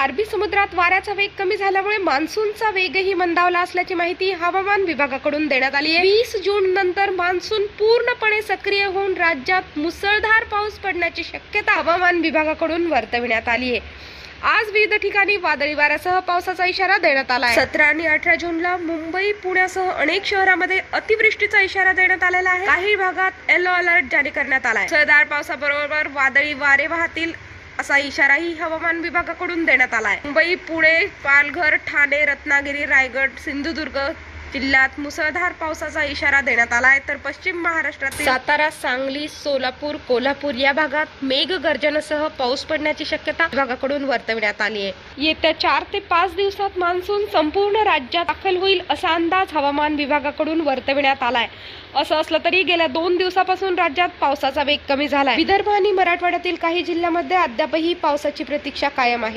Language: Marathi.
अरबी समुद्रात वाऱ्याचा वेग कमी झाल्यामुळे मान्सूनचा वेगही मंदावला असल्याची माहिती हवामान विभागाकडून देण्यात आली आहे। 20 जून नंतर मान्सून पूर्णपणे सक्रिय होऊन राज्यात मुसळधार पाऊस पडण्याची शक्यता हवामान विभागाकडून वर्तविण्यात आली आहे। आज विविध ठिकाणी वादळी वाऱ्यासह पावसाचा इशारा देण्यात आला आहे। 17 आणि 18 जूनला मुंबई, पुण्यासह अनेक शहरांमध्ये अतिवृष्टीचा इशारा देण्यात आलेला आहे। काही भागात येलो अलर्ट जारी करण्यात आला आहे। मुसळधार पावसाबरोबर वादळी वारे वाहतील असा इशाराही हवामान विभागाकडून देण्यात आला आहे। मुंबई, पुणे, पालघर, ठाणे, रत्नागिरी, रायगड, सिंधुदुर्ग जिल्ह्यात मुसळधार पावसाचा इशारा देण्यात आला आहे, तर पश्चिम महाराष्ट्रातील सातारा, सांगली, सोलापूर, कोल्हापूर या भागात मेघगर्जनेसह पाऊस पडण्याची शक्यता विभागाकडून वर्तवण्यात आली आहे। येत्या 4 ते 5 दिवसात मान्सून संपूर्ण राज्यात दाखल होईल असा अंदाज हवामान विभागाकडून वर्तवण्यात आला आहे। असं असलं तरी गेल्या 2 दिवसापासून राज्यात पावसाचा वेग कमी झाला आहे। विदर्भ आणि मराठवाड्यातील काही जिल्ह्यांमध्ये अद्यापही पावसाची प्रतीक्षा कायम आहे।